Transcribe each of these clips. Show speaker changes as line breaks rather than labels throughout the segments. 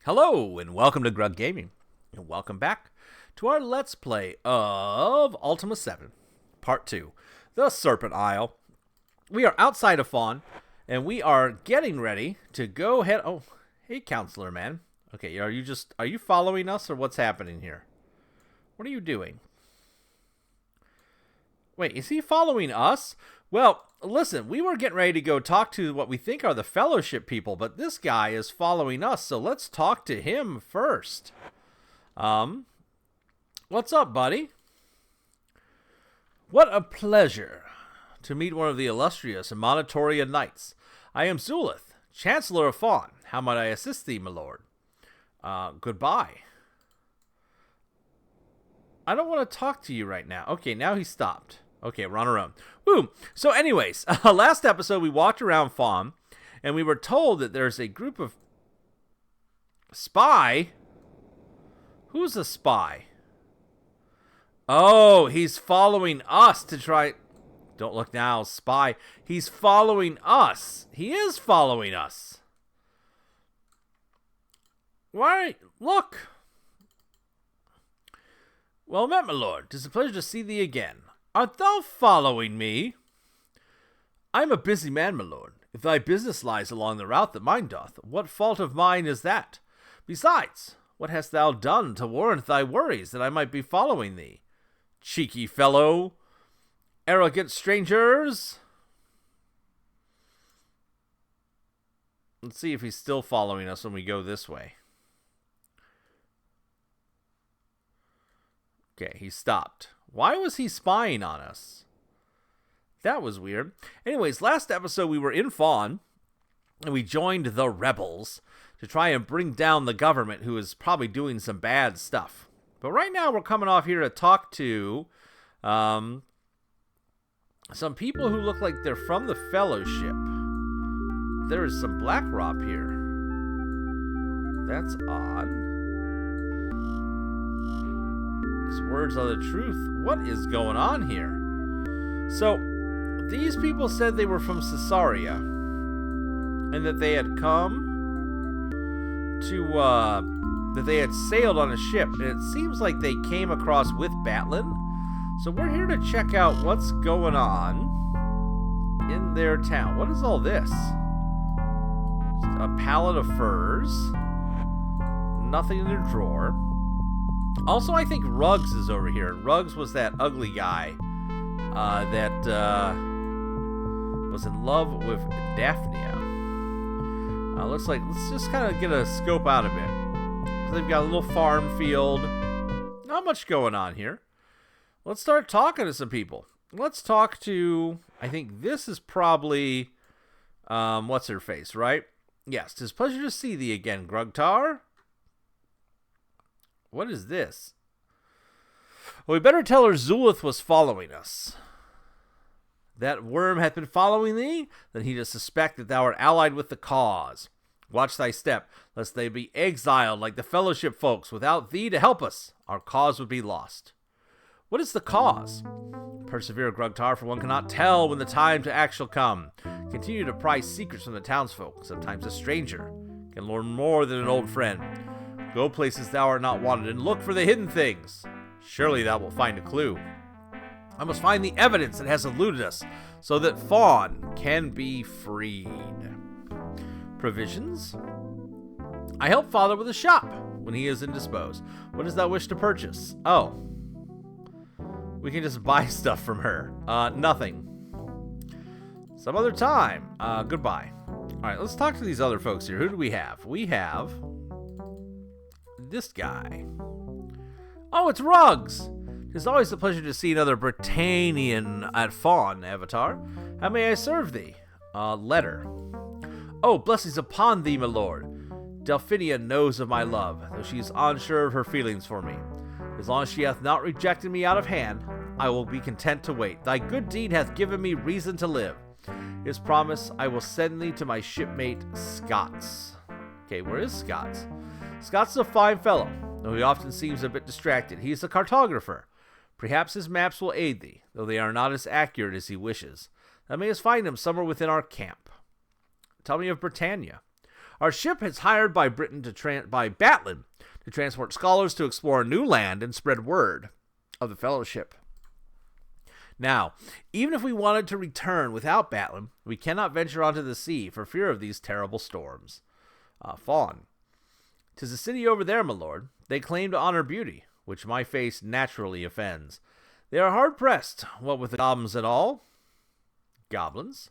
Hello, and welcome to Grug Gaming, and welcome back to our Let's Play of Ultima 7, Part 2, the Serpent Isle. We are outside of Fawn, and we are getting ready to go ahead... Oh, hey, Counselor, man. Okay, are you following us, or what's happening here? What are you doing? Wait, is he following us? Well, listen, we were getting ready to go talk to what we think are the Fellowship people, but this guy is following us, so let's talk to him first. What's up, buddy? What a pleasure to meet one of the illustrious Monitoria Knights. I am Zulith, Chancellor of Fawn. How might I assist thee, my lord? Goodbye. I don't want to talk to you right now. Okay, now he stopped. Okay, we're on our own. Woo! So anyways, last episode we walked around Fawn, and we were told that there's a group of... Spy? Who's a spy? Oh, he's following us to try... Don't look now, spy. He's following us. He is following us. Why? Look. Well met, my lord. 'Tis a pleasure to see thee again. Art thou following me? I am a busy man, my lord. If thy business lies along the route that mine doth, what fault of mine is that? Besides, what hast thou done to warrant thy worries that I might be following thee? Cheeky fellow! Arrogant strangers! Let's see if he's still following us when we go this way. Okay, he stopped. Why was he spying on us? That was weird. Anyways, last episode we were in Fawn, and we joined the rebels to try and bring down the government, who is probably doing some bad stuff. But right now we're coming off here to talk to some people who look like they're from the Fellowship. There is some Blackrock here. That's odd. His words are the truth. What is going on here? So, these people said they were from Caesarea, and that they had come to, that they had sailed on a ship, and it seems like they came across with Batlin. So we're here to check out what's going on in their town. What is all this? Just a pallet of furs. Nothing in a drawer. Also, I think Ruggs is over here. Ruggs was that ugly guy that was in love with Daphnia. Let's just kind of get a scope out of it. So they've got a little farm field. Not much going on here. Let's start talking to some people. Let's talk to, I think this is probably, what's her face, right? Yes, 'tis a pleasure to see thee again, Grugtar. What is this? Well, we better tell her Zulith was following us. That worm hath been following thee? Then he does suspect that thou art allied with the cause. Watch thy step, lest they be exiled like the Fellowship folks. Without thee to help us, our cause would be lost. What is the cause? Persevere, Grugtar, for one cannot tell when the time to act shall come. Continue to pry secrets from the townsfolk. Sometimes a stranger can learn more than an old friend. Go places thou art not wanted, and look for the hidden things. Surely thou wilt find a clue. I must find the evidence that has eluded us, so that Fawn can be freed. Provisions? I help father with a shop when he is indisposed. What does thou wish to purchase? Oh. We can just buy stuff from her. Nothing. Some other time. Goodbye. Alright, let's talk to these other folks here. Who do we have? We have... this guy. Oh, it's Ruggs! It's always a pleasure to see another Britannian at Fawn, Avatar. How may I serve thee? Letter. Oh, blessings upon thee, my lord. Delphinia knows of my love, though she is unsure of her feelings for me. As long as she hath not rejected me out of hand, I will be content to wait. Thy good deed hath given me reason to live. His promise, I will send thee to my shipmate, Scots. Okay, where is Scots? Scott's is a fine fellow, though he often seems a bit distracted. He is a cartographer. Perhaps his maps will aid thee, though they are not as accurate as he wishes. Thou mayest find him somewhere within our camp. Tell me of Britannia. Our ship is hired by by Batlin to transport scholars to explore a new land and spread word of the Fellowship. Now, even if we wanted to return without Batlin, we cannot venture onto the sea for fear of these terrible storms. Fawn. 'Tis a city over there, my lord. They claim to honor beauty, which my face naturally offends. They are hard-pressed, what with the goblins and all. Goblins?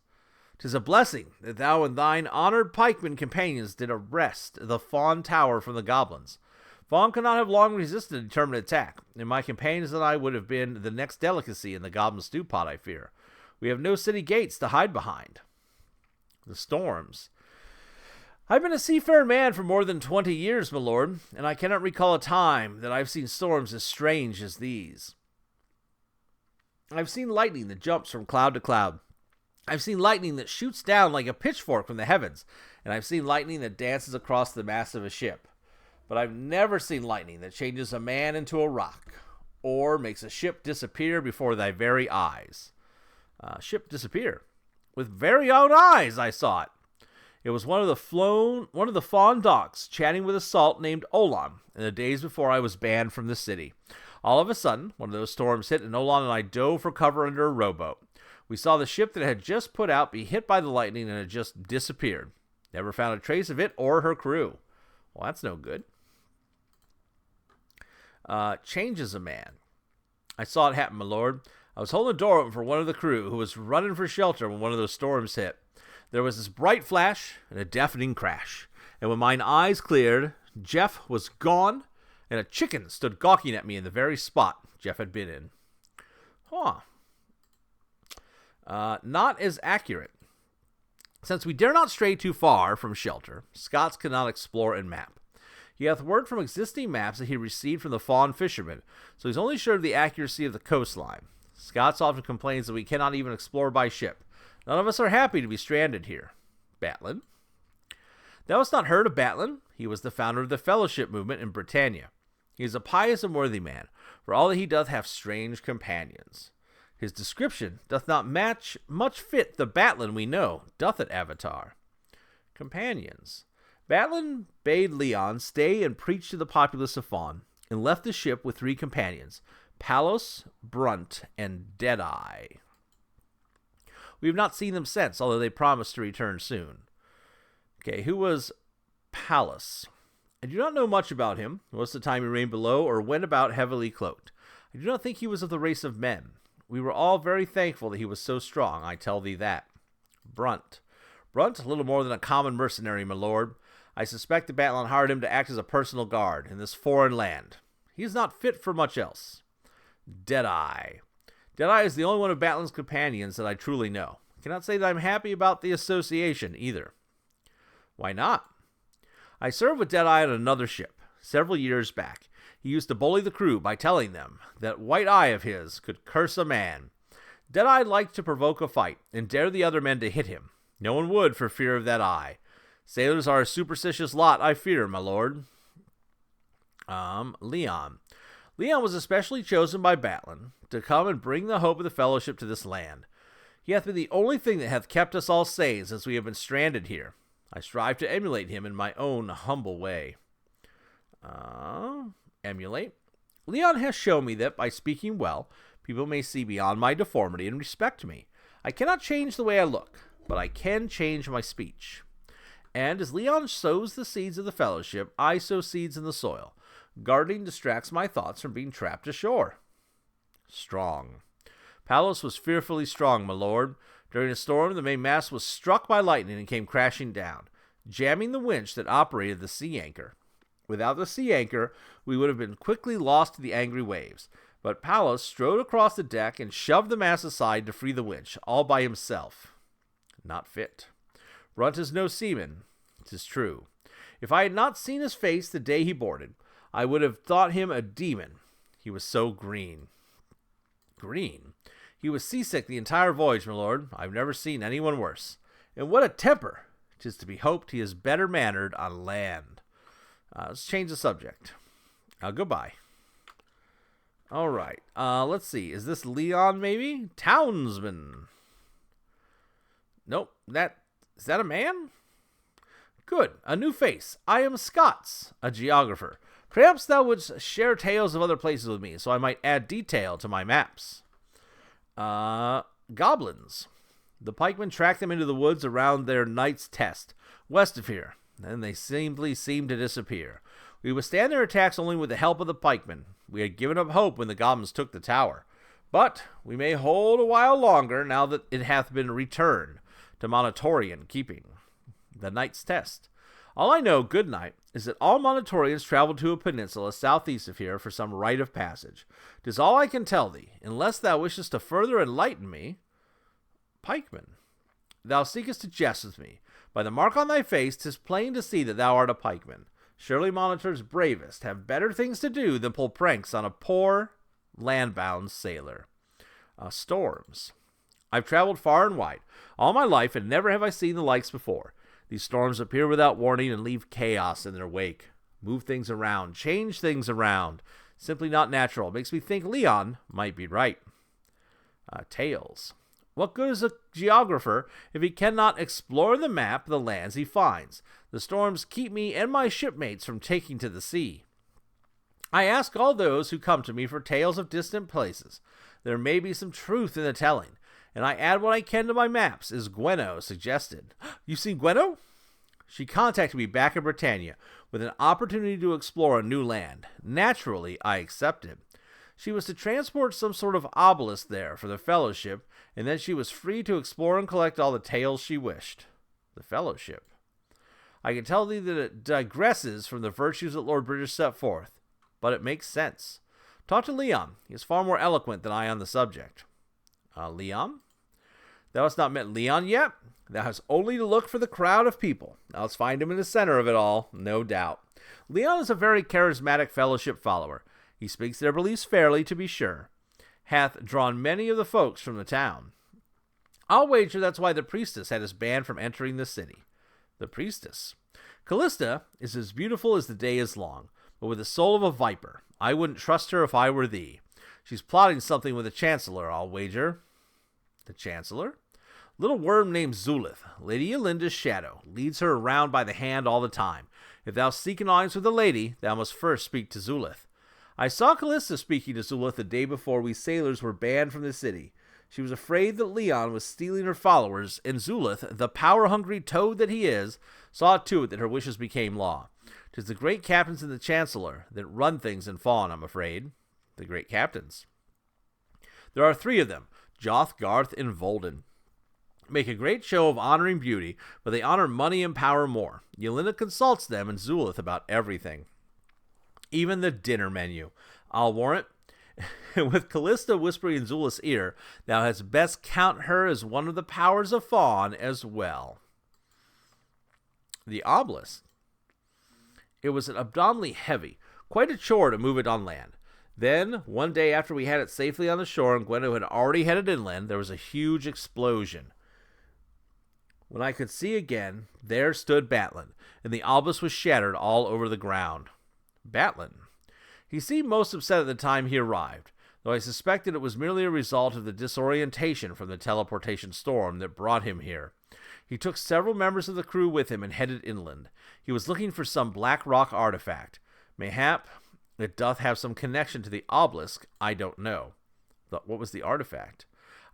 'Tis a blessing that thou and thine honored pikeman companions did arrest the Fawn Tower from the goblins. Fawn could not have long resisted a determined attack, and my companions and I would have been the next delicacy in the goblin stew pot, I fear. We have no city gates to hide behind. The storms. I've been a seafaring man for more than 20 years, my lord, and I cannot recall a time that I've seen storms as strange as these. I've seen lightning that jumps from cloud to cloud. I've seen lightning that shoots down like a pitchfork from the heavens, and I've seen lightning that dances across the mast of a ship. But I've never seen lightning that changes a man into a rock, or makes a ship disappear before thy very eyes. Ship disappear? With very own eyes I saw it. It was one of the Fawn docks chatting with a salt named Olan in the days before I was banned from the city. All of a sudden, one of those storms hit, and Olan and I dove for cover under a rowboat. We saw the ship that had just put out be hit by the lightning, and it just disappeared. Never found a trace of it or her crew. Well, that's no good. Changes a man. I saw it happen, my lord. I was holding the door open for one of the crew who was running for shelter when one of those storms hit. There was this bright flash and a deafening crash. And when mine eyes cleared, Jeff was gone, and a chicken stood gawking at me in the very spot Jeff had been in. Not as accurate. Since we dare not stray too far from shelter, Scots cannot explore and map. He hath word from existing maps that he received from the Fawn fishermen, so he's only sure of the accuracy of the coastline. Scots often complains that we cannot even explore by ship. None of us are happy to be stranded here. Batlin? Thou hast not heard of Batlin? He was the founder of the Fellowship movement in Britannia. He is a pious and worthy man, for all that he doth have strange companions. His description doth not much fit the Batlin we know, doth it, Avatar? Companions. Batlin bade Leon stay and preach to the populace of Fawn, and left the ship with 3 companions, Palos, Brunt, and Deadeye. We have not seen them since, although they promised to return soon. Okay, who was Palos? I do not know much about him. Most of the time he reigned below or went about heavily cloaked. I do not think he was of the race of men. We were all very thankful that he was so strong, I tell thee that. Brunt, little more than a common mercenary, my lord. I suspect that Batlin hired him to act as a personal guard in this foreign land. He is not fit for much else. Deadeye is the only one of Batlin's companions that I truly know. I cannot say that I'm happy about the association either. Why not? I served with Deadeye on another ship several years back. He used to bully the crew by telling them that white eye of his could curse a man. Deadeye liked to provoke a fight and dare the other men to hit him. No one would for fear of that eye. Sailors are a superstitious lot, I fear, my lord. Leon. Leon was especially chosen by Batlin to come and bring the hope of the Fellowship to this land. He hath been the only thing that hath kept us all sane since we have been stranded here. I strive to emulate him in my own humble way. Emulate? Leon has shown me that by speaking well, people may see beyond my deformity and respect me. I cannot change the way I look, but I can change my speech. And as Leon sows the seeds of the Fellowship, I sow seeds in the soil. Guarding distracts my thoughts from being trapped ashore. Strong. Palos was fearfully strong, my lord. During a storm, the mainmast was struck by lightning and came crashing down, jamming the winch that operated the sea anchor. Without the sea anchor, we would have been quickly lost to the angry waves. But Palos strode across the deck and shoved the mast aside to free the winch, all by himself. Not fit. Brunt is no seaman, 'tis true. If I had not seen his face the day he boarded, I would have thought him a demon. He was so green. Green? He was seasick the entire voyage, my lord. I've never seen anyone worse. And what a temper! 'Tis to be hoped he is better mannered on land. Let's change the subject. Goodbye. All right. Let's see. Is this Leon, maybe? Townsman. Nope. Is that a man? Good, a new face. I am Scots, a geographer. Perhaps thou wouldst share tales of other places with me, so I might add detail to my maps. Goblins. The pikemen tracked them into the woods around their night's test, west of here. Then they simply seemed to disappear. We withstand their attacks only with the help of the pikemen. We had given up hope when the goblins took the tower. But we may hold a while longer, now that it hath been returned to Monitorian keeping. The night's test. All I know, good night, is that all Monitorians travel to a peninsula southeast of here for some rite of passage. 'Tis all I can tell thee, unless thou wishest to further enlighten me. Pikeman. Thou seekest to jest with me. By the mark on thy face, 'tis plain to see that thou art a pikeman. Surely Monitor's bravest have better things to do than pull pranks on a poor, land-bound sailor. Storms. I've traveled far and wide, all my life, and never have I seen the likes before. These storms appear without warning and leave chaos in their wake. Move things around, change things around. Simply not natural. Makes me think Leon might be right. Tales. What good is a geographer if he cannot explore the map the lands he finds? The storms keep me and my shipmates from taking to the sea. I ask all those who come to me for tales of distant places. There may be some truth in the telling, and I add what I can to my maps, as Gwenno suggested. You seen Gwenno? She contacted me back in Britannia with an opportunity to explore a new land. Naturally, I accepted. She was to transport some sort of obelisk there for the Fellowship, and then she was free to explore and collect all the tales she wished. The Fellowship. I can tell thee that it digresses from the virtues that Lord British set forth, but it makes sense. Talk to Leon. He is far more eloquent than I on the subject. Leon? Thou hast not met Leon yet? Thou hast only to look for the crowd of people. Thou hast find him in the center of it all, no doubt. Leon is a very charismatic Fellowship follower. He speaks their beliefs fairly, to be sure. Hath drawn many of the folks from the town. I'll wager that's why the priestess had us banned from entering the city. The priestess. Callista is as beautiful as the day is long, but with the soul of a viper. I wouldn't trust her if I were thee. She's plotting something with the Chancellor, I'll wager. The Chancellor? Little worm named Zulith, Lady Yolinda's shadow, leads her around by the hand all the time. If thou seek an audience with a lady, thou must first speak to Zulith. I saw Callista speaking to Zulith the day before we sailors were banned from the city. She was afraid that Leon was stealing her followers, and Zulith, the power-hungry toad that he is, saw to it that her wishes became law. 'Tis the great captains and the Chancellor that run things in Fawn, I'm afraid. The great captains. There are 3 of them, Joth, Garth, and Volden. Make a great show of honoring beauty, but they honor money and power more. Yolinda consults them and Zulith about everything. Even the dinner menu. I'll warrant. With Callista whispering in Zulith's ear, thou hadst best count her as one of the powers of Fawn as well. The obelisk. It was abdominally heavy, quite a chore to move it on land. Then, one day after we had it safely on the shore and Gwenno had already headed inland, there was a huge explosion. When I could see again, there stood Batlin, and the obelisk was shattered all over the ground. Batlin. He seemed most upset at the time he arrived, though I suspected it was merely a result of the disorientation from the teleportation storm that brought him here. He took several members of the crew with him and headed inland. He was looking for some black rock artifact. Mayhap it doth have some connection to the obelisk, I don't know. But what was the artifact?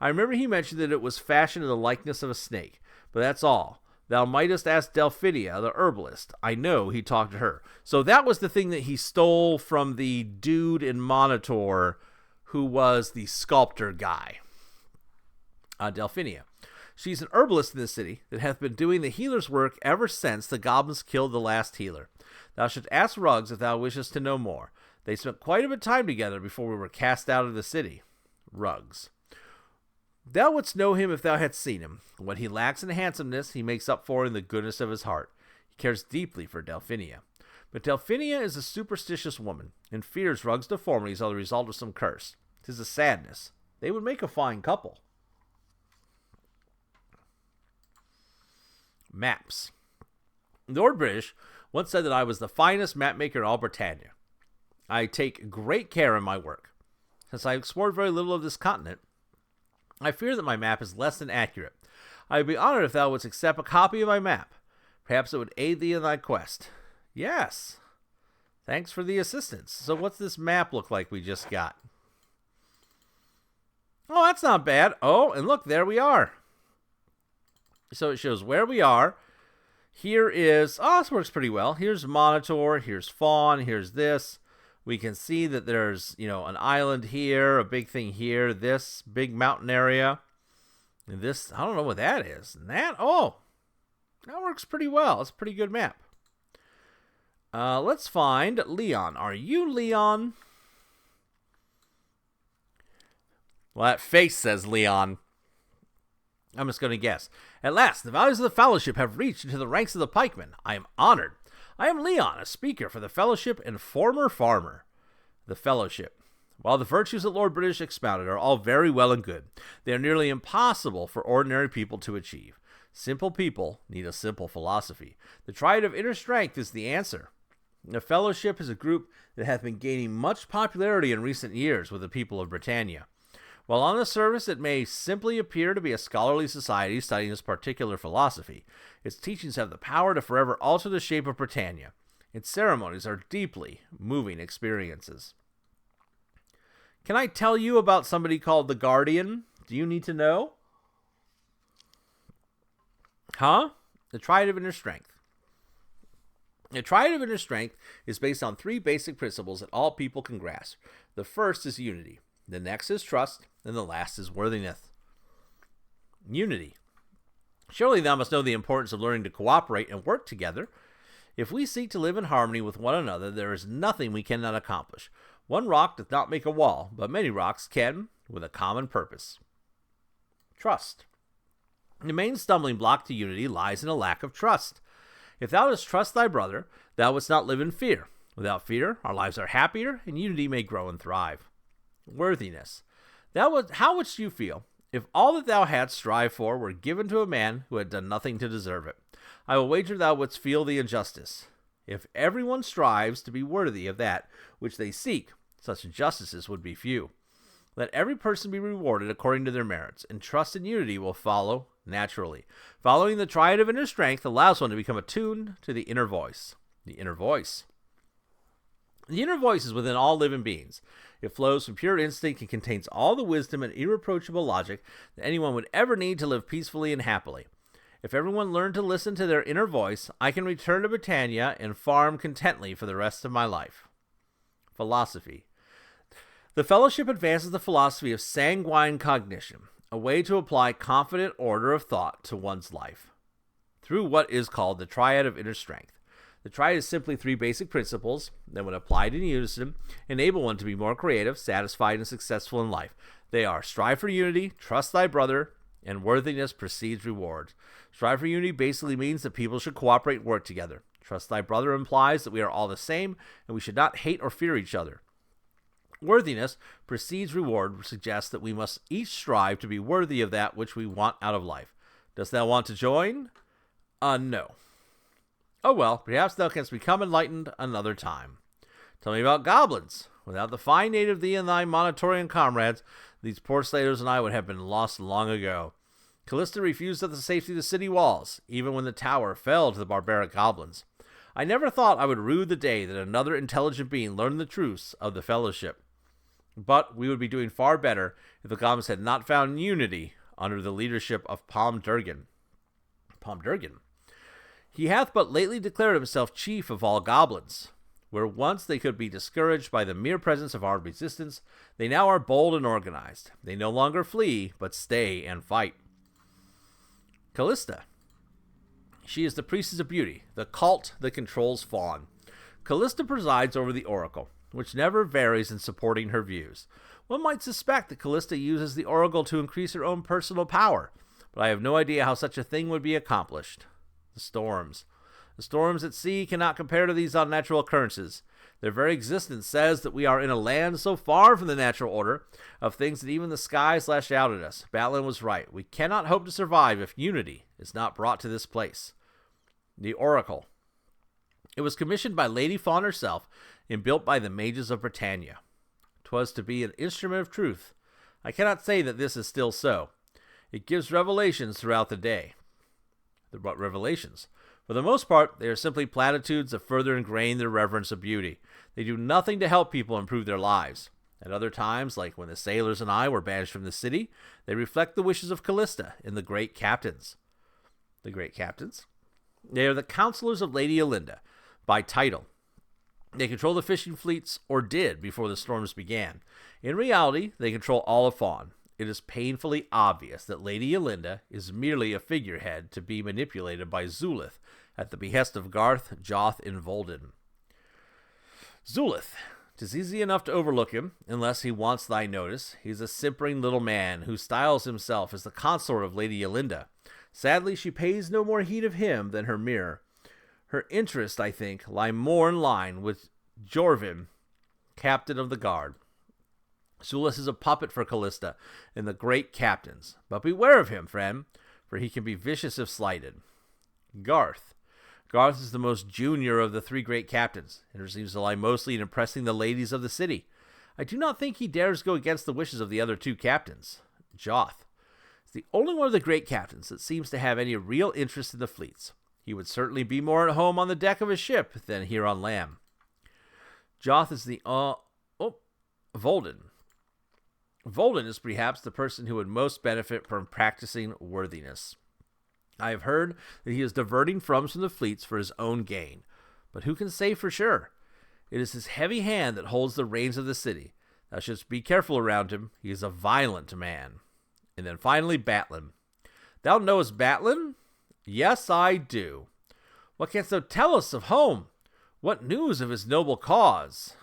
I remember he mentioned that it was fashioned in the likeness of a snake, but that's all. Thou mightest ask Delphinia, the herbalist. I know he talked to her. So that was the thing that he stole from the dude in Monitor who was the sculptor guy. Delphinia. She's an herbalist in the city that hath been doing the healer's work ever since the goblins killed the last healer. Thou shouldst ask Ruggs if thou wishest to know more. They spent quite a bit of time together before we were cast out of the city. Ruggs. Thou wouldst know him if thou hadst seen him. What he lacks in handsomeness, he makes up for in the goodness of his heart. He cares deeply for Delphinia. But Delphinia is a superstitious woman, and fears Ruggs' deformities are the result of some curse. 'Tis a sadness. They would make a fine couple. Maps. Lord British once said that I was the finest map maker in all Britannia. I take great care in my work. Since I have explored very little of this continent, I fear that my map is less than accurate. I would be honored if thou wouldst accept a copy of my map. Perhaps it would aid thee in thy quest. Yes. Thanks for the assistance. So what's this map look like we just got? Oh, that's not bad. Oh, and look, there we are. So it shows where we are. Here is, oh, this works pretty well. Here's Monitor, here's Fawn, here's this. We can see that there's, an island here, a big thing here, this big mountain area. And this, I don't know what that is. And that, oh, that works pretty well. It's a pretty good map. Let's find Leon. Are you Leon? Well, that face says Leon. I'm just going to guess. At last, the values of the Fellowship have reached into the ranks of the pikemen. I am honored. I am Leon, a speaker for the Fellowship and former farmer. The Fellowship. While the virtues that Lord British expounded are all very well and good, they are nearly impossible for ordinary people to achieve. Simple people need a simple philosophy. The triad of inner strength is the answer. The Fellowship is a group that hath been gaining much popularity in recent years with the people of Britannia. While on the surface it may simply appear to be a scholarly society studying this particular philosophy, its teachings have the power to forever alter the shape of Britannia. Its ceremonies are deeply moving experiences. Can I tell you about somebody called the Guardian? Do you need to know? Huh? The Triad of Inner Strength. The Triad of Inner Strength is based on 3 basic principles that all people can grasp. The first is unity. The next is trust, and the last is worthiness. Unity. Surely thou must know the importance of learning to cooperate and work together. If we seek to live in harmony with one another, there is nothing we cannot accomplish. One rock doth not make a wall, but many rocks can, with a common purpose. Trust. The main stumbling block to unity lies in a lack of trust. If thou dost trust thy brother, thou wouldst not live in fear. Without fear, our lives are happier, and unity may grow and thrive. Worthiness. How wouldst you feel if all that thou hadst strived for were given to a man who had done nothing to deserve it? I will wager thou wouldst feel the injustice. If everyone strives to be worthy of that which they seek, such injustices would be few. Let every person be rewarded according to their merits, and trust and unity will follow naturally. Following the triad of inner strength allows one to become attuned to the inner voice. The inner voice. The inner voice is within all living beings. It flows from pure instinct and contains all the wisdom and irreproachable logic that anyone would ever need to live peacefully and happily. If everyone learned to listen to their inner voice, I can return to Britannia and farm contently for the rest of my life. Philosophy. The Fellowship advances the philosophy of sanguine cognition, a way to apply confident order of thought to one's life, through what is called the triad of inner strength. The triad is simply 3 basic principles that, when applied in unison, enable one to be more creative, satisfied, and successful in life. They are: strive for unity, trust thy brother, and worthiness precedes reward. Strive for unity basically means that people should cooperate and work together. Trust thy brother implies that we are all the same, and we should not hate or fear each other. Worthiness precedes reward suggests that we must each strive to be worthy of that which we want out of life. Dost thou want to join? No. Oh well, perhaps thou canst become enlightened another time. Tell me about goblins. Without the fine aid of thee and thy Monitorian comrades, these poor slaters and I would have been lost long ago. Callista refused us the safety of the city walls, even when the tower fell to the barbaric goblins. I never thought I would rue the day that another intelligent being learned the truths of the Fellowship. But we would be doing far better if the goblins had not found unity under the leadership of Pomdurgan. Pomdurgan. He hath but lately declared himself chief of all goblins. Where once they could be discouraged by the mere presence of armed resistance, they now are bold and organized. They no longer flee, but stay and fight. Callista. She is the priestess of beauty, the cult that controls Fawn. Callista presides over the oracle, which never varies in supporting her views. One might suspect that Callista uses the oracle to increase her own personal power, but I have no idea how such a thing would be accomplished. The storms. The storms at sea cannot compare to these unnatural occurrences. Their very existence says that we are in a land so far from the natural order of things that even the skies lash out at us. Batlin was right. We cannot hope to survive if unity is not brought to this place. The Oracle. It was commissioned by Lady Fawn herself and built by the mages of Britannia. 'Twas to be an instrument of truth. I cannot say that this is still so. It gives revelations throughout the day. What revelations? For the most part, they are simply platitudes that further ingrain their reverence of beauty. They do nothing to help people improve their lives. At other times, like when the sailors and I were banished from the city, they reflect the wishes of Callista and the great captains. The great captains? They are the counselors of Lady Olinda, by title. They control the fishing fleets, or did, before the storms began. In reality, they control all of Fawn. It is painfully obvious that Lady Olinda is merely a figurehead to be manipulated by Zulith at the behest of Garth, Joth, and Volden. Zulith. 'Tis easy enough to overlook him, unless he wants thy notice. He's a simpering little man who styles himself as the consort of Lady Olinda. Sadly, she pays no more heed of him than her mirror. Her interests, I think, lie more in line with Jorvin, captain of the guard. Zulith is a puppet for Callista and the great captains. But beware of him, friend, for he can be vicious if slighted. Garth. Garth is the most junior of the three great captains, and seems to lie mostly in impressing the ladies of the city. I do not think he dares go against the wishes of the other two captains. Joth is the only one of the great captains that seems to have any real interest in the fleets. He would certainly be more at home on the deck of a ship than here on land. Joth is the Volden. Volden is perhaps the person who would most benefit from practicing worthiness. I have heard that he is diverting from the fleets for his own gain, but who can say for sure? It is his heavy hand that holds the reins of the city. Thou shouldst be careful around him. He is a violent man. And then finally, Batlin. Thou knowest Batlin? Yes, I do. What canst thou tell us of home? What news of his noble cause?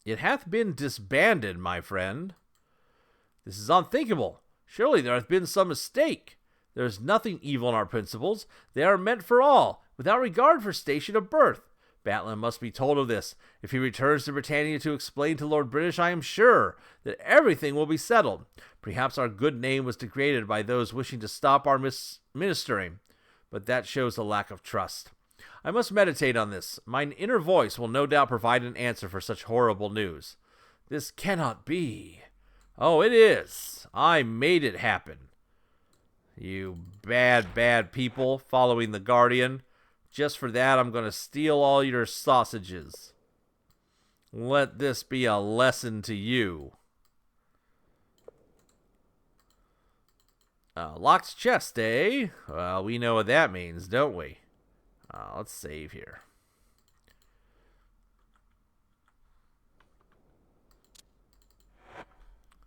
It hath been disbanded, my friend. This is unthinkable. Surely there hath been some mistake. There is nothing evil in our principles. They are meant for all, without regard for station of birth. Batlin must be told of this. If he returns to Britannia to explain to Lord British, I am sure that everything will be settled. Perhaps our good name was degraded by those wishing to stop our ministering, but that shows a lack of trust. I must meditate on this. Mine inner voice will no doubt provide an answer for such horrible news. This cannot be. Oh, it is. I made it happen. You bad, bad people following the Guardian. Just for that, I'm going to steal all your sausages. Let this be a lesson to you. Locked chest, eh? Well, we know what that means, don't we? Let's save here.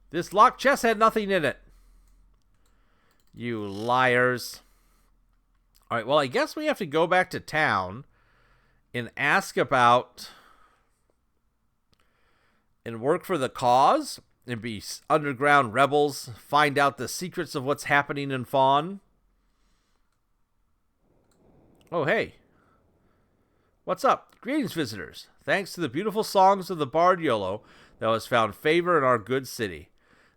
This locked chest had nothing in it. You liars. Alright, well, I guess we have to go back to town and ask about and work for the cause and be underground rebels, find out the secrets of what's happening in Fawn. Oh, hey. What's up? Greetings, visitors. Thanks to the beautiful songs of the Bard Iolo, thou hast found favor in our good city.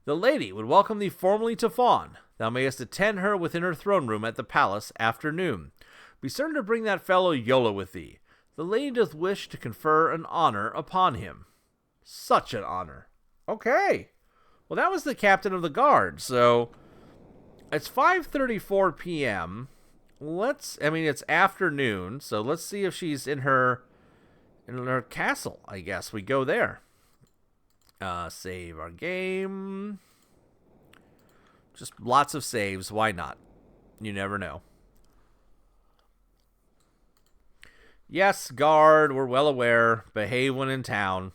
The lady would welcome thee formally to Fawn. Thou mayest attend her within her throne room at the palace after noon. Be certain to bring that fellow Iolo with thee. The lady doth wish to confer an honor upon him. Such an honor. Okay. Well, that was the captain of the guard, so it's 5:34 p.m. It's afternoon, so let's see if she's in her castle, I guess. We go there. Save our game. Just lots of saves. Why not? You never know. Yes, guard, we're well aware. Behave when in town.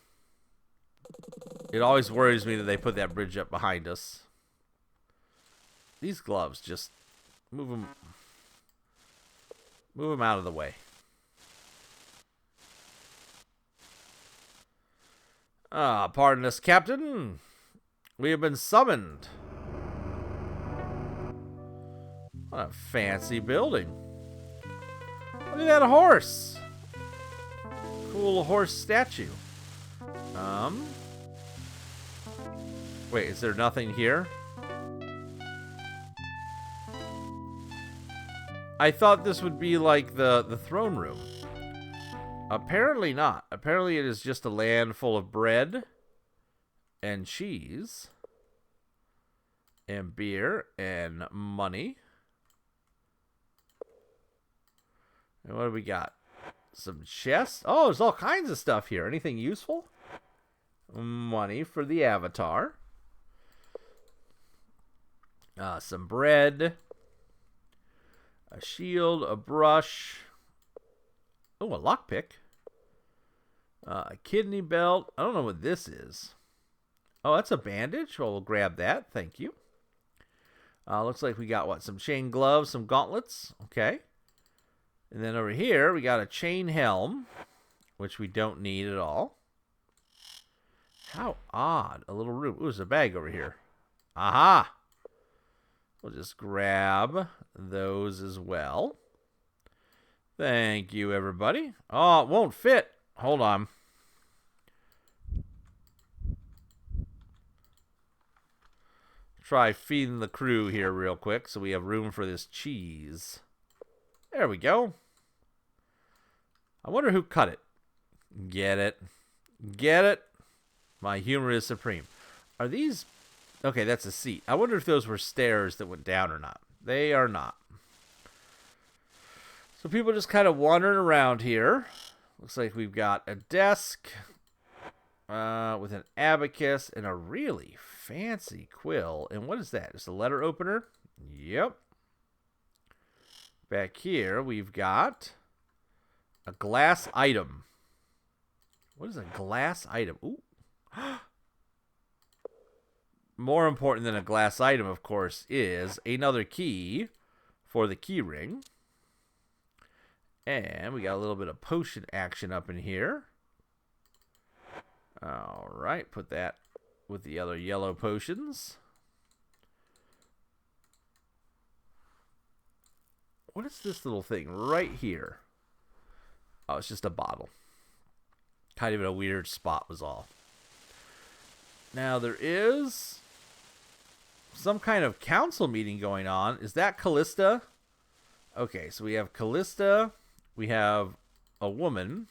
It always worries me that they put that bridge up behind us. These gloves, just move them out of the way. Pardon us, Captain. We have been summoned. What a fancy building. Look at that horse. Cool horse statue. Wait, is there nothing here? I thought this would be like the throne room. Apparently not. Apparently it is just a land full of bread and cheese and beer and money. And what do we got? Some chests. Oh, there's all kinds of stuff here. Anything useful? Money for the avatar. Some bread. A shield, a brush. Oh, a lockpick. A kidney belt. I don't know what this is. Oh, that's a bandage. Well, we'll grab that. Thank you. Looks like we got, what, some chain gloves, some gauntlets. Okay. And then over here, we got a chain helm, which we don't need at all. How odd. A little room. Ooh, there's a bag over here. Aha! We'll just grab those as well. Thank you, everybody. Oh, it won't fit. Hold on. Try feeding the crew here real quick so we have room for this cheese. There we go. I wonder who cut it. Get it. Get it. My humor is supreme. Are these... Okay, that's a seat. I wonder if those were stairs that went down or not. They are not. So people just kind of wandering around here. Looks like we've got a desk with an abacus and a really fancy quill. And what is that? Just a letter opener? Yep. Back here, we've got a glass item. What is a glass item? Ooh. More important than a glass item, of course, is another key for the key ring. And we got a little bit of potion action up in here. All right, put that with the other yellow potions. What is this little thing right here? Oh, it's just a bottle. Kind of in a weird spot was all. Now there is some kind of council meeting going on. Is that Callista? Okay, so we have Callista. We have a woman.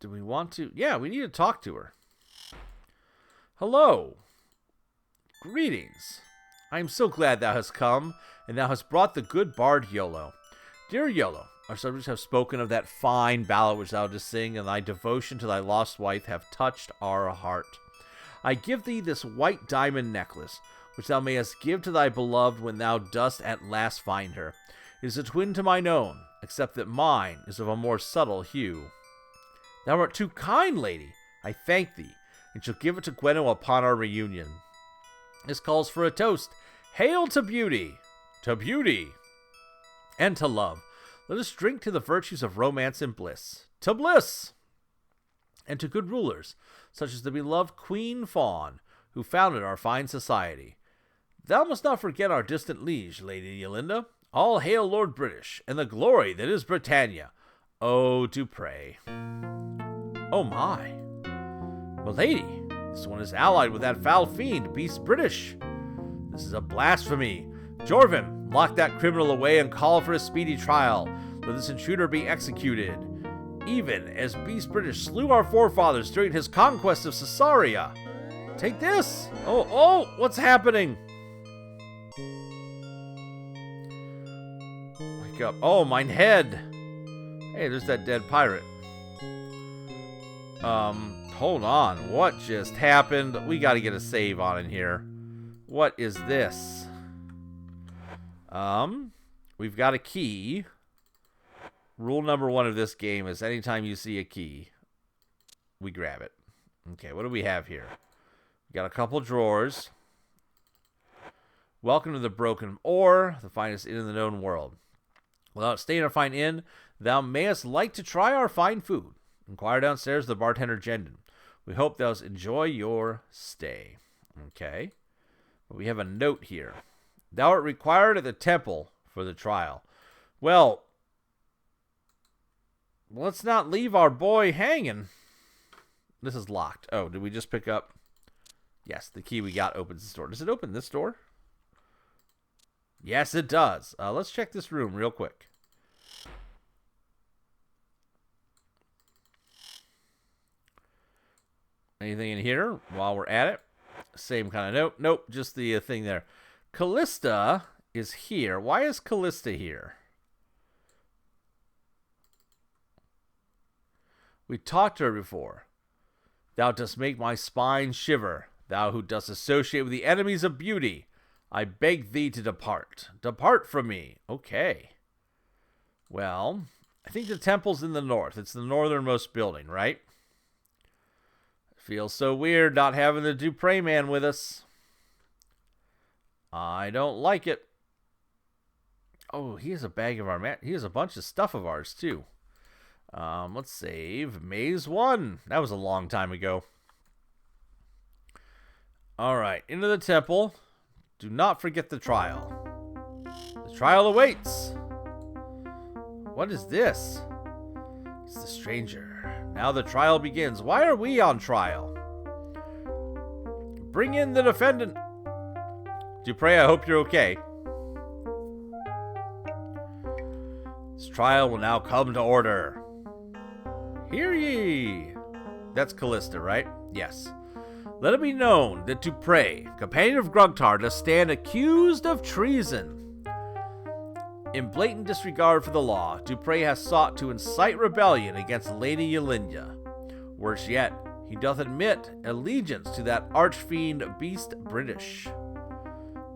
Do we want to? Yeah, we need to talk to her. Hello. Greetings. I am so glad thou hast come, and thou hast brought the good bard Iolo. Dear Iolo, our subjects have spoken of that fine ballad which thou didst sing, and thy devotion to thy lost wife have touched our heart. I give thee this white diamond necklace, which thou mayest give to thy beloved when thou dost at last find her. It is a twin to mine own, except that mine is of a more subtle hue. Thou art too kind, lady. I thank thee, and shall give it to Gwenno upon our reunion. This calls for a toast. Hail to beauty! To beauty! And to love. Let us drink to the virtues of romance and bliss. To bliss! And to good rulers, such as the beloved Queen Fawn, who founded our fine society. Thou must not forget our distant liege, Lady Yolinda. All hail Lord British, and the glory that is Britannia. Oh, do pray. Oh my. Well, lady, this one is allied with that foul fiend, Beast British. This is a blasphemy. Jorvin, lock that criminal away and call for a speedy trial. Let this intruder be executed. Even as Beast British slew our forefathers during his conquest of Caesarea. Take this! Oh, what's happening? Wake up. Oh, mine head! Hey, there's that dead pirate. Hold on. What just happened? We gotta get a save on in here. What is this? We've got a key. Rule number 1 of this game is anytime you see a key, we grab it. Okay, what do we have here? We got a couple drawers. Welcome to the Broken Ore, the finest inn in the known world. Without staying in a fine inn, thou mayest like to try our fine food. Inquire downstairs of the bartender Jendon. We hope thou enjoy your stay. Okay. But we have a note here. Thou art required at the temple for the trial. Well, let's not leave our boy hanging. This is locked. Oh, did we just pick up? Yes, the key we got opens this door. Does it open this door? Yes, it does. Let's check this room real quick. Anything in here while we're at it? Same kind of note. Nope, just the thing there. Callista is here. Why is Callista here? We talked to her before. Thou dost make my spine shiver, thou who dost associate with the enemies of beauty. I beg thee to depart. Depart from me. Okay. Well, I think the temple's in the north. It's the northernmost building, right? It feels so weird not having the Dupre man with us. I don't like it. Oh, he has a bag of our he has a bunch of stuff of ours, too. Let's save. Maze 1. That was a long time ago. Alright, into the temple. Do not forget the trial. The trial awaits. What is this? It's the stranger. Now the trial begins. Why are we on trial? Bring in the defendant. Dupre, I hope you're okay. This trial will now come to order. Hear ye! That's Callista, right? Yes. Let it be known that Dupre, companion of Grugtar, does stand accused of treason. In blatant disregard for the law, Dupre has sought to incite rebellion against Lady Yolinda. Worse yet, he doth admit allegiance to that archfiend Beast British.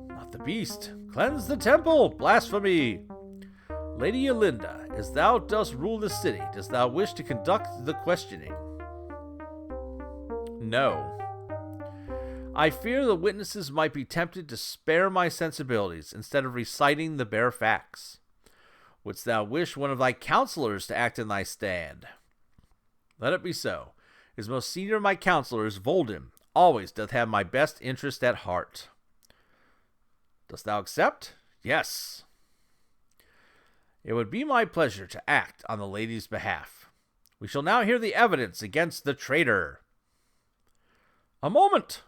Not the beast. Cleanse the temple! Blasphemy! Lady Yolinda, as thou dost rule the city, dost thou wish to conduct the questioning? No. I fear the witnesses might be tempted to spare my sensibilities instead of reciting the bare facts. Wouldst thou wish one of thy counselors to act in thy stead? Let it be so. As most senior of my counselors, Voldem, always doth have my best interest at heart. Dost thou accept? Yes. It would be my pleasure to act on the lady's behalf. We shall now hear the evidence against the traitor. A moment!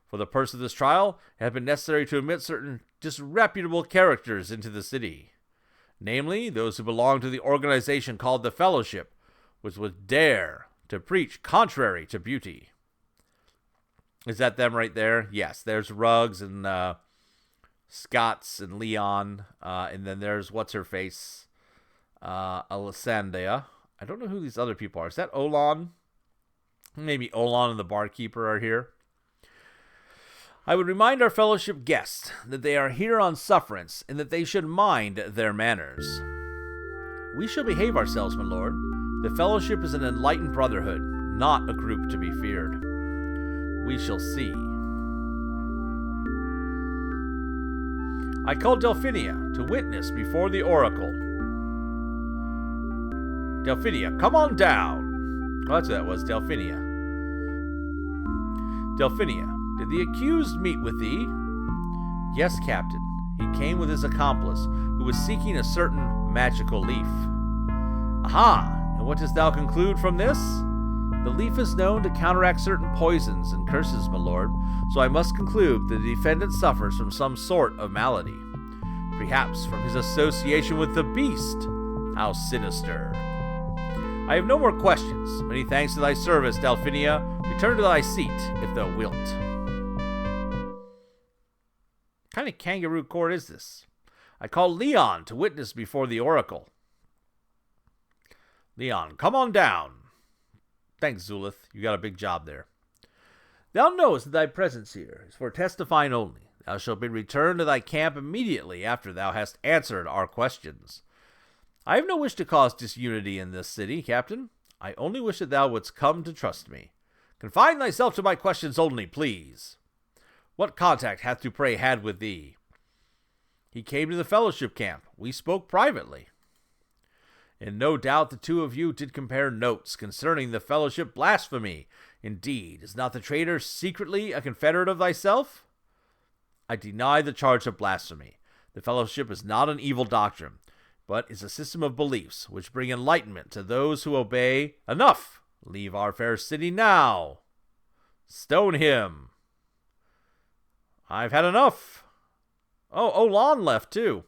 For the purpose of this trial, it has been necessary to admit certain disreputable characters into the city. Namely, those who belong to the organization called the Fellowship, which would dare to preach contrary to beauty. Is that them right there? Yes, there's Ruggs and Scots and Leon, and then there's what's-her-face, Alessandia. I don't know who these other people are. Is that Olan? Maybe Olan and the barkeeper are here. I would remind our fellowship guests that they are here on sufferance and that they should mind their manners. We shall behave ourselves, my lord. The fellowship is an enlightened brotherhood, not a group to be feared. We shall see. I called Delphinia to witness before the oracle. Delphinia, come on down. Oh, that's what that was, Delphinia. Delphinia, did the accused meet with thee? Yes, Captain. He came with his accomplice, who was seeking a certain magical leaf. Aha! And what dost thou conclude from this? The leaf is known to counteract certain poisons and curses, my lord, so I must conclude that the defendant suffers from some sort of malady. Perhaps from his association with the beast. How sinister. I have no more questions. Many thanks to thy service, Delphinia. Return to thy seat, if thou wilt. What kind of kangaroo court is this? I call Leon to witness before the oracle. Leon, come on down. Thanks, Zulith. You got a big job there. Thou knowest that thy presence here is for testifying only. Thou shalt be returned to thy camp immediately after thou hast answered our questions. I have no wish to cause disunity in this city, Captain. I only wish that thou wouldst come to trust me. Confine thyself to my questions only, please. What contact hath Dupre had with thee? He came to the fellowship camp. We spoke privately. And no doubt the two of you did compare notes concerning the fellowship blasphemy. Indeed, is not the traitor secretly a confederate of thyself? I deny the charge of blasphemy. The fellowship is not an evil doctrine, but is a system of beliefs which bring enlightenment to those who obey. Enough! Leave our fair city now. Stone him. I've had enough. Oh, Olan left too.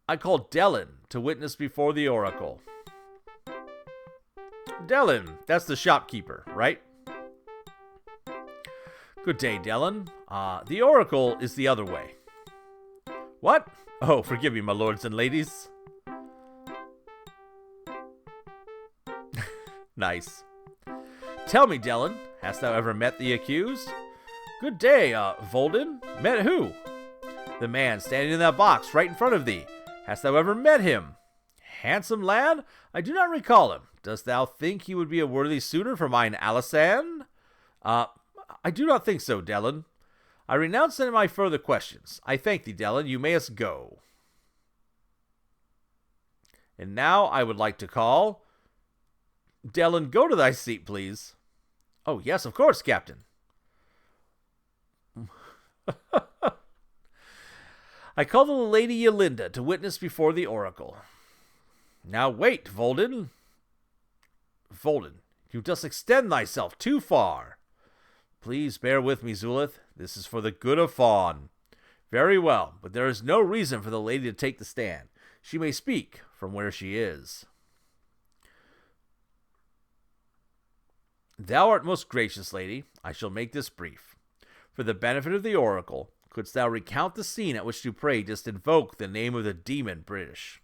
I called Dellen to witness before the oracle. Dellen, that's the shopkeeper, right? Good day, Dellen. The oracle is the other way. What? Oh, forgive me, my lords and ladies. Nice. Tell me, Dellen, hast thou ever met the accused? Good day, Volden. Met who? The man standing in that box right in front of thee. Hast thou ever met him? Handsome lad? I do not recall him. Dost thou think he would be a worthy suitor for mine Alisand? I do not think so, Dellen. I renounce any of my further questions. I thank thee, Dellen. You mayest go. And now I would like to call... Dellen, go to thy seat, please. Oh, yes, of course, Captain. I call the Lady Yolinda to witness before the oracle. Now wait, Volden. Volden, you dost extend thyself too far. Please bear with me, Zulith. This is for the good of Fawn. Very well, but there is no reason for the lady to take the stand. She may speak from where she is. Thou art most gracious, lady. I shall make this brief. For the benefit of the oracle, couldst thou recount the scene at which Dupre just invoked the name of the demon British?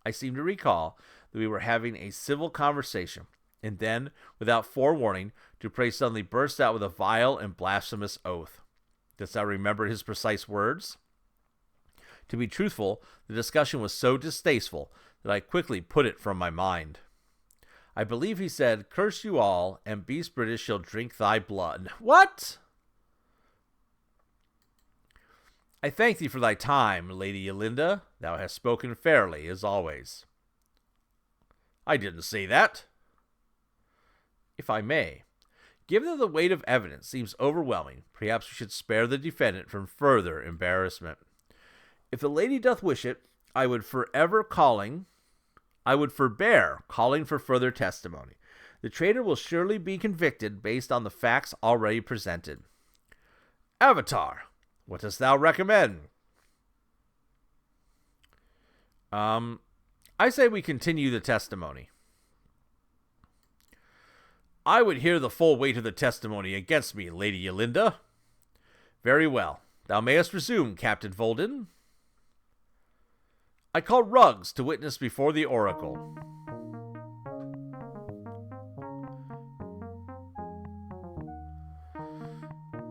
I seem to recall that we were having a civil conversation, and then, without forewarning, Dupre suddenly burst out with a vile and blasphemous oath. Dost thou remember his precise words? To be truthful, the discussion was so distasteful that I quickly put it from my mind. I believe he said, "Curse you all, and beast British shall drink thy blood." What? I thank thee for thy time, Lady Yolinda. Thou hast spoken fairly, as always. I didn't say that. If I may, given that the weight of evidence seems overwhelming, perhaps we should spare the defendant from further embarrassment. If the lady doth wish it, I would forbear calling for further testimony. The traitor will surely be convicted based on the facts already presented. Avatar, what dost thou recommend? I say we continue the testimony. I would hear the full weight of the testimony against me, Lady Yolinda. Very well. Thou mayest resume, Captain Volden. I call Ruggs to witness before the oracle.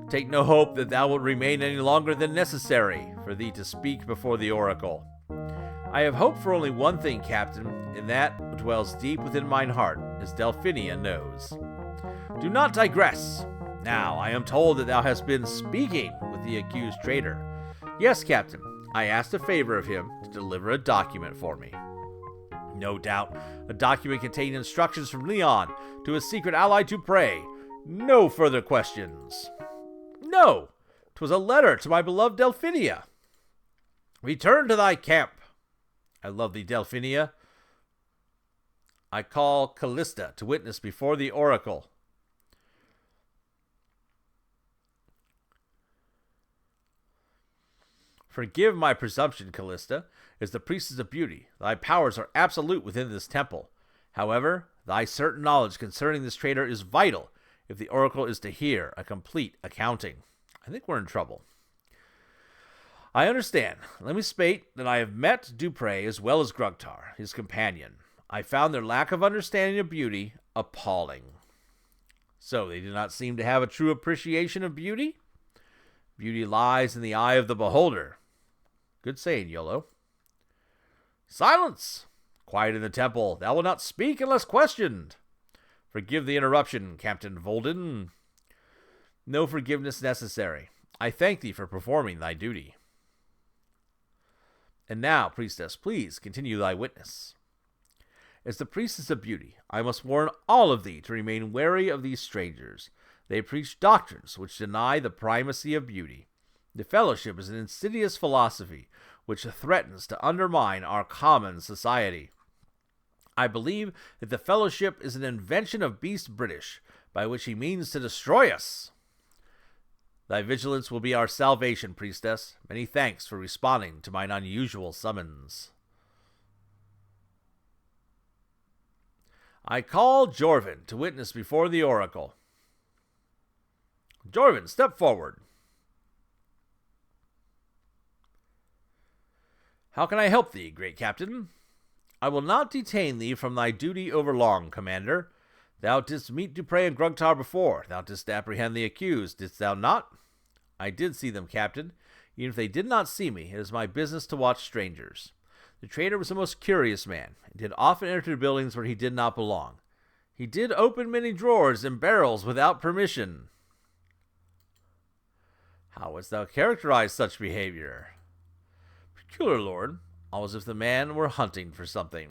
Take no hope that thou wilt remain any longer than necessary for thee to speak before the oracle. I have hope for only one thing, Captain, and that dwells deep within mine heart, as Delphinia knows. Do not digress. Now, I am told that thou hast been speaking with the accused traitor. Yes, Captain, I asked a favor of him to deliver a document for me. No doubt, a document containing instructions from Leon to his secret ally Dupre. No further questions. No, 'twas a letter to my beloved Delphinia. Return to thy camp. I love thee, Delphinia. I call Callista to witness before the oracle. Forgive my presumption, Callista. As the priestess of beauty, thy powers are absolute within this temple. However, thy certain knowledge concerning this traitor is vital if the oracle is to hear a complete accounting. I think we're in trouble. I understand. Let me state that I have met Dupre as well as Grugtar, his companion. I found their lack of understanding of beauty appalling. So they do not seem to have a true appreciation of beauty? Beauty lies in the eye of the beholder. Good saying, Yolo. Silence! Quiet in the temple. Thou wilt not speak unless questioned. Forgive the interruption, Captain Volden. No forgiveness necessary. I thank thee for performing thy duty. And now, priestess, please continue thy witness. As the priestess of beauty, I must warn all of thee to remain wary of these strangers. They preach doctrines which deny the primacy of beauty. The fellowship is an insidious philosophy which threatens to undermine our common society. I believe that the fellowship is an invention of beast British, by which he means to destroy us. Thy vigilance will be our salvation, priestess. Many thanks for responding to mine unusual summons. I call Jorvin to witness before the oracle. Jorvin, step forward. How can I help thee, great captain? I will not detain thee from thy duty over long, Commander. Thou didst meet Dupre and Grugtar before. Thou didst apprehend the accused, didst thou not? I did see them, Captain. Even if they did not see me, it is my business to watch strangers. The traitor was a most curious man, and did often enter buildings where he did not belong. He did open many drawers and barrels without permission. How wouldst thou characterize such behavior? Peculiar, Lord, almost as if the man were hunting for something.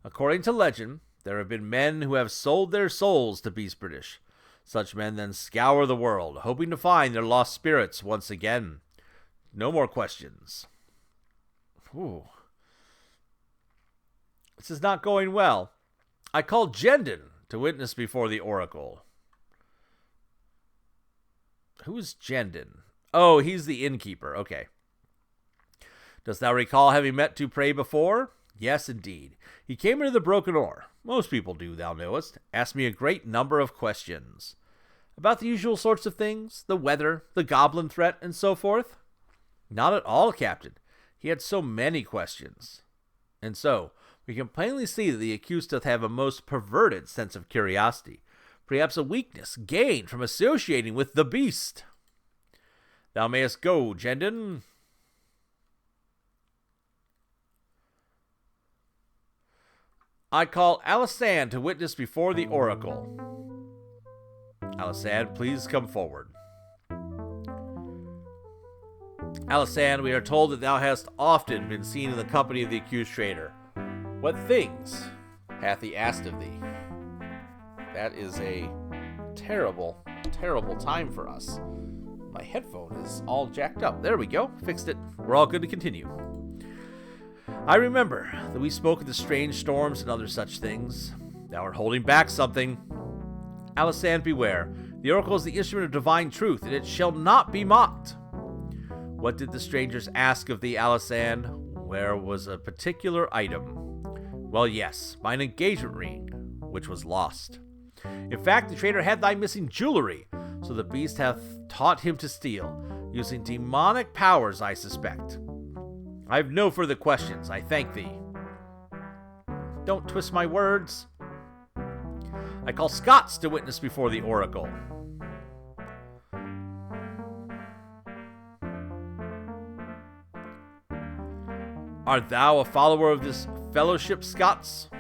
According to legend, there have been men who have sold their souls to Beast British. Such men then scour the world, hoping to find their lost spirits once again. No more questions. Ooh. This is not going well. I called Jendon to witness before the oracle. Who is Jendon? Oh, he's the innkeeper. Okay. Dost thou recall having met Dupre before? Yes, indeed. He came into the Broken Oar. Most people do, thou knowest. Asked me a great number of questions. About the usual sorts of things, the weather, the goblin threat, and so forth? Not at all, Captain. He had so many questions. And so, we can plainly see that the accused doth have a most perverted sense of curiosity, perhaps a weakness gained from associating with the beast. Thou mayest go, Jendon. I call Alisand to witness before the oracle. Alisand, please come forward. Alisand, we are told that thou hast often been seen in the company of the accused traitor. What things hath he asked of thee? That is a terrible, terrible time for us. My headphone is all jacked up. There we go. Fixed it. We're all good to continue. I remember that we spoke of the strange storms and other such things. Thou art holding back something. Alisand, beware. The oracle is the instrument of divine truth, and it shall not be mocked. What did the strangers ask of thee, Alisand? Where was a particular item? Well, yes, mine engagement ring, which was lost. In fact, the traitor had thy missing jewelry, so the beast hath taught him to steal, using demonic powers, I suspect. I have no further questions, I thank thee. Don't twist my words. I call Scots to witness before the oracle. Art thou a follower of this fellowship, Scots?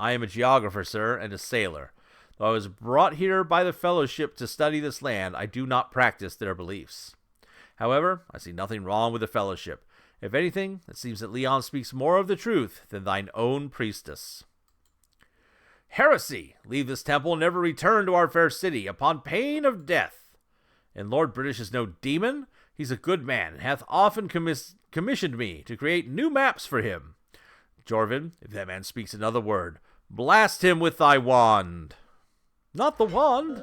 I am a geographer, sir, and a sailor. Though I was brought here by the fellowship to study this land, I do not practice their beliefs. However, I see nothing wrong with the fellowship. If anything, it seems that Leon speaks more of the truth than thine own priestess. Heresy! Leave this temple and never return to our fair city, upon pain of death. And Lord British is no demon. He's a good man, and hath often commissioned me to create new maps for him. Jorvin, if that man speaks another word, blast him with thy wand. Not the wand.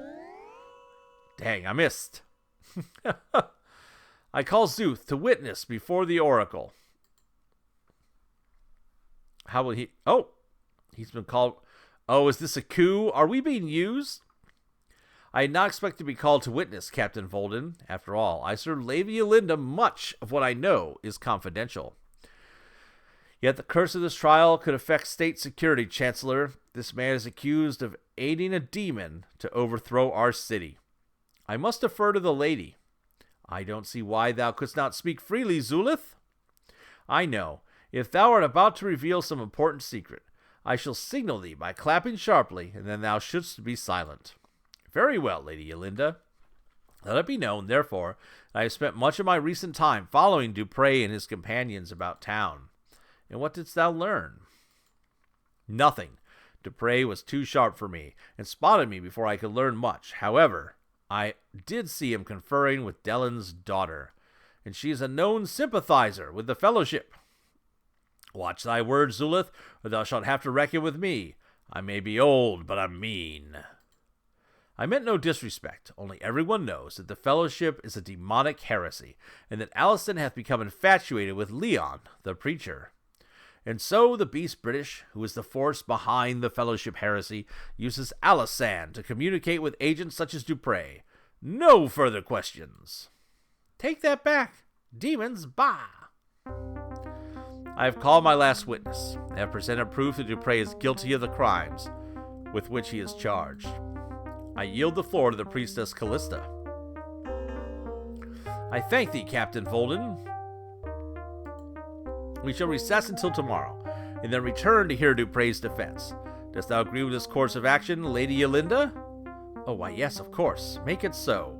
Dang, I missed. I call Zuth to witness before the oracle. How will he... Oh, he's been called... Oh, is this a coup? Are we being used? I had not expected to be called to witness, Captain Volden. After all, I served Lady Yolinda. Much of what I know is confidential. Yet the curse of this trial could affect state security, Chancellor. This man is accused of aiding a demon to overthrow our city. I must defer to the lady. I don't see why thou couldst not speak freely, Zulith. I know. If thou art about to reveal some important secret, I shall signal thee by clapping sharply, and then thou shouldst be silent. Very well, Lady Yolinda. Let it be known, therefore, that I have spent much of my recent time following Dupre and his companions about town. And what didst thou learn? Nothing. Dupre was too sharp for me, and spotted me before I could learn much. However, I did see him conferring with Dellen's daughter, and she is a known sympathizer with the Fellowship. Watch thy words, Zulith, or thou shalt have to reckon with me. I may be old, but I'm mean. I meant no disrespect, only everyone knows that the Fellowship is a demonic heresy, and that Alisand hath become infatuated with Leon, the preacher. And so the Beast British, who is the force behind the Fellowship heresy, uses Alisand to communicate with agents such as Dupre. No further questions. Take that back. Demons, bah! I have called my last witness. I have presented proof that Dupre is guilty of the crimes with which he is charged. I yield the floor to the priestess Callista. I thank thee, Captain Volden. We shall recess until tomorrow, and then return to hear Dupre's defense. Dost thou agree with this course of action, Lady Yolinda? Oh, why, yes, of course. Make it so.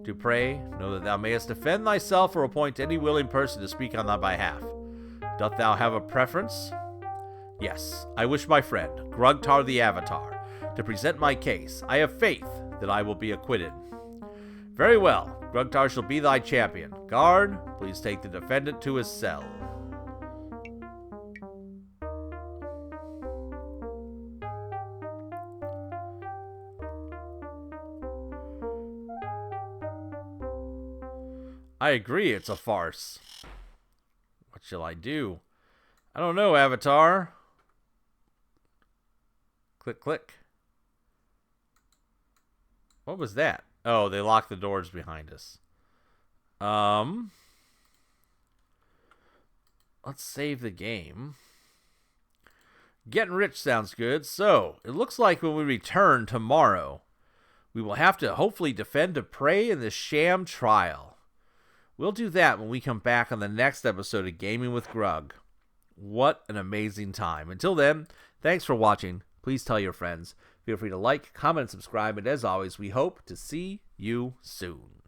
Dupre, know that thou mayest defend thyself or appoint any willing person to speak on thy behalf. Doth thou have a preference? Yes, I wish my friend, Grugtar the Avatar, to present my case. I have faith that I will be acquitted. Very well, Grugtar shall be thy champion. Guard, please take the defendant to his cell. I agree, it's a farce. What shall I do? I don't know, Avatar. Click, click. What was that? Oh, they locked the doors behind us. Let's save the game. Getting rich sounds good. So, it looks like when we return tomorrow, we will have to hopefully defend Dupre in this sham trial. We'll do that when we come back on the next episode of Gaming with Grug. What an amazing time. Until then, thanks for watching. Please tell your friends. Feel free to like, comment, and subscribe. And as always, we hope to see you soon.